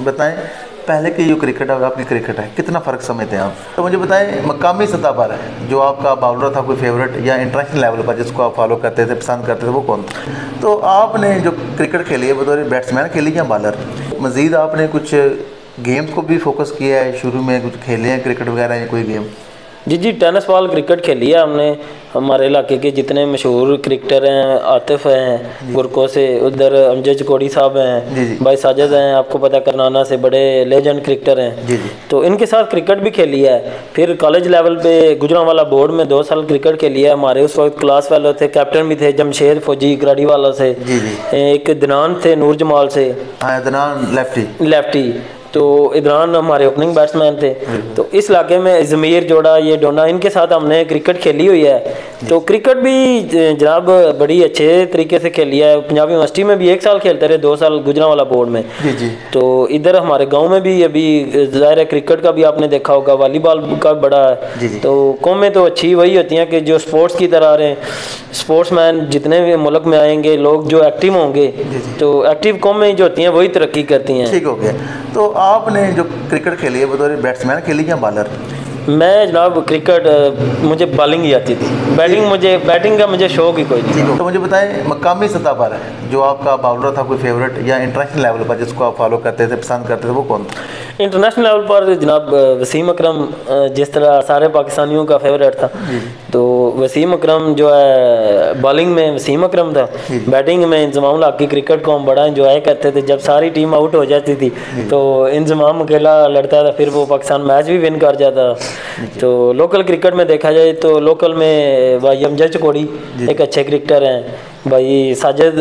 बताएं पहले की जो क्रिकेट है और आपकी क्रिकेट है कितना फ़र्क समझते हैं आप? तो मुझे बताएं मकामी सतह पर जो आपका बाउलर था कोई फेवरेट या इंटरनेशनल लेवल पर जिसको आप फॉलो करते थे पसंद करते थे वो कौन था? तो आपने जो क्रिकेट खेली है बतौर बैट्समैन खेली या बॉलर, मज़ीद आपने कुछ गेम्स को भी फोकस किया है, शुरू में कुछ खेले हैं क्रिकेट वगैरह या कोई गेम? जी टेनिस बॉल क्रिकेट खेली है हमने। हमारे इलाके के जितने मशहूर क्रिकेटर हैं, आतिफ हैं गुरको से, उधर अमजद चकोड़ी साहब हैं, भाई साजिद हैं, आपको पता करनाना से बड़े लेजेंड क्रिकेटर हैं। जी। तो इनके साथ क्रिकेट भी खेली है। फिर कॉलेज लेवल पे गुजरांवाला बोर्ड में 2 साल क्रिकेट खेली है। हमारे उस वक्त क्लास फेलो थे, कैप्टन भी थे जमशेद फौजी गराड़ी वाला से। जी। एक दनान थे नूर जमाल से। हाँ, दनान लेफ्टी। तो इदरान हमारे ओपनिंग बैट्समैन थे। तो इस इलाके में ज़मीर जोड़ा, ये डोना, इनके साथ हमने क्रिकेट खेली हुई है। तो क्रिकेट भी जनाब बड़ी अच्छे तरीके से खेली है। पंजाब यूनिवर्सिटी में भी 1 साल खेलते रहे, 2 साल गुजरांवाला बोर्ड में। जी। तो इधर हमारे गांव में भी अभी ज़ाहिर है क्रिकेट का भी आपने देखा होगा, वॉलीबॉल का बड़ा है। जी। तो कौमें तो अच्छी वही होती हैं कि जो स्पोर्ट्स की तरह रहे। स्पोर्ट्समैन जितने भी मुल्क में आएंगे, लोग जो एक्टिव होंगे, तो एक्टिव कौमें जो होती हैं वही तरक्की करती हैं। ठीक हो गया। तो आपने जो क्रिकेट खेली है बतौर बैट्समैन खेली या बॉलर? मैं जनाब क्रिकेट मुझे बॉलिंग ही आती थी, बैटिंग का मुझे शौक ही कोई नहीं। तो मुझे बताएं मकामी सतह पर जो आपका बाउलर था कोई फेवरेट या इंटरनेशनल लेवल पर जिसको आप फॉलो करते थे पसंद करते थे वो कौन था? इंटरनेशनल लेवल पर जनाब वसीम अकरम जिस तरह सारे पाकिस्तानियों का फेवरेट था। तो वसीम अकरम जो है बॉलिंग में वसीम अकरम था, बैटिंग में इंजमाम हक की क्रिकेट को हम बड़ा इंजॉय करते थे। जब सारी टीम आउट हो जाती थी तो इंजमाम अकेला लड़ता था, फिर वो पाकिस्तान मैच भी विन कर जाता। तो लोकल क्रिकेट में देखा जाए तो लोकल में भाई अमजद चकोड़ी एक अच्छे क्रिकेटर हैं, भाई साजिद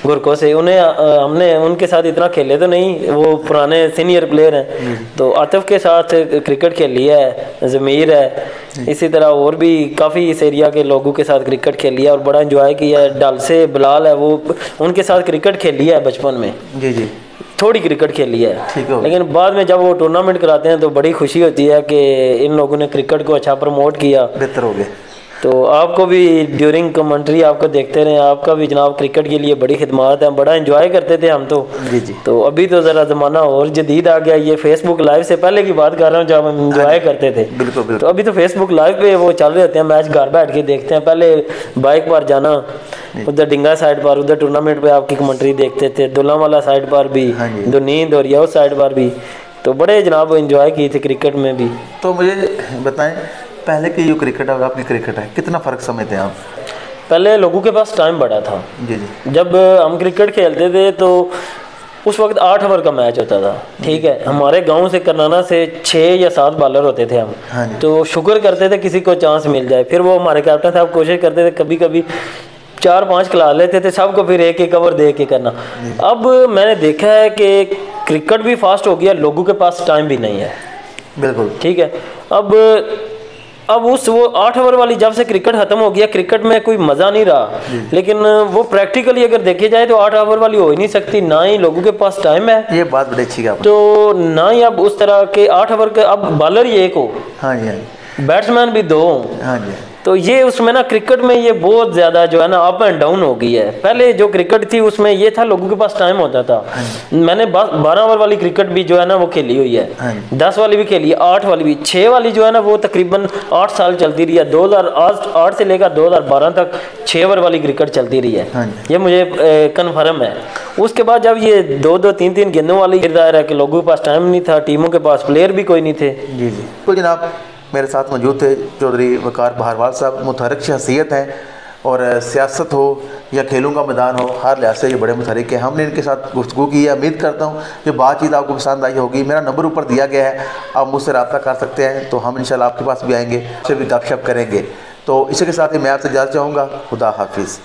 गुरको से। उन्हें हमने उनके साथ इतना खेले तो नहीं, वो पुराने सीनियर प्लेयर हैं। तो आतिफ के साथ क्रिकेट खेली है, ज़मीर है, इसी तरह और भी काफ़ी इस एरिया के लोगों के साथ क्रिकेट खेली है और बड़ा इंजॉय किया है। डल से बिलाल है, वो उनके साथ क्रिकेट खेली है बचपन में। जी। थोड़ी क्रिकेट खेली है, लेकिन बाद में जब वो टूर्नामेंट कराते हैं तो बड़ी खुशी होती है कि इन लोगों ने क्रिकेट को अच्छा प्रमोट किया, बेहतर हो गया। तो आपको भी ड्यूरिंग कमेंट्री आपको देखते रहे, आपका भी जनाब क्रिकेट के लिए बड़ी खिदमत है, बड़ा एंजॉय करते थे हम तो। जी। तो अभी तो ज़रा ज़माना और जदीद आ गया, ये फेसबुक लाइव से पहले की बात कर रहा हूँ जब हम एंजॉय करते थे। बिल्कुल। तो अभी तो फेसबुक लाइव पे वो चल रहे होते हैं, मैच घर बैठ के देखते हैं। पहले बाइक पर जाना, उधर डिंगा साइड पर, उधर टूर्नामेंट पे आपकी कमेंट्री देखते थे, दुल्लावाला साइड पर भी, नींद और या उस साइड पर भी। तो बड़े जनाब एंजॉय किए थे क्रिकेट में भी। तो मुझे बताएं पहले की जो क्रिकेट है और आपकी क्रिकेट है कितना फ़र्क समझते हैं आप? पहले लोगों के पास टाइम बड़ा था। जी। जब हम क्रिकेट खेलते थे तो उस वक्त 8 ओवर का मैच होता था, ठीक है। हमारे गांव से करनाना से 6 या 7 बॉलर होते थे हम। तो शुक्र करते थे किसी को चांस मिल जाए। फिर वो हमारे कैप्टन साहब कोशिश करते थे, कभी कभी 4-5 खिला लेते थे सबको, फिर एक ओवर दे के करना। अब मैंने देखा है कि क्रिकेट भी फास्ट हो गया, लोगों के पास टाइम भी नहीं है। बिल्कुल ठीक है। अब वो 8 ओवर वाली जब से क्रिकेट खत्म हो गया, क्रिकेट में कोई मज़ा नहीं रहा। लेकिन वो प्रैक्टिकली अगर देखे जाए तो 8 ओवर वाली हो ही नहीं सकती, ना ही लोगों के पास टाइम है। ये बात बड़ी अच्छी है। तो ना ही अब उस तरह के 8 ओवर के, अब बॉलर ही एक हो, हाँ जी, बैट्समैन भी 2 हो। हाँ जी। तो ये उसमें ना क्रिकेट में ये बहुत ज़्यादा जो है ना अप एंड डाउन हो गई है। पहले जो क्रिकेट थी उसमें ये था लोगों के पास टाइम होता था। मैंने 12 ओवर वाली क्रिकेट भी जो है ना वो खेली हुई है, 10 वाली भी खेली है, 8 वाली भी, 6 वाली जो है ना वो तकरीबन 8 साल चलती रही है। 2008 से लेकर 2012 तक 6 ओवर वाली क्रिकेट चलती रही है, ये मुझे कन्फर्म है। उसके बाद जब ये 2-2, 3-3 गेंदों वाली गिरदार है कि लोगों के पास टाइम नहीं था, टीमों के पास प्लेयर भी कोई नहीं थे। जी। तो जनाब मेरे साथ मौजूद थे चौधरी वकार बहारवाल साहब, मुतहरक शख्सियत हैं और सियासत हो या खेलों का मैदान हो, हर लिहाज से ये बड़े मुतहरक हैं। हमने इनके साथ गुफ्तगू की है, उम्मीद करता हूँ कि बातचीत आपको पसंद आई होगी। मेरा नंबर ऊपर दिया गया है, आप मुझसे रब्ता कर सकते हैं, तो हम इंशाल्लाह आपके पास भी आएंगे, उससे भी गपशप करेंगे। तो इसी के साथ ही मैं आपसे इजाज़त चाहूँगा। खुदा हाफिज़।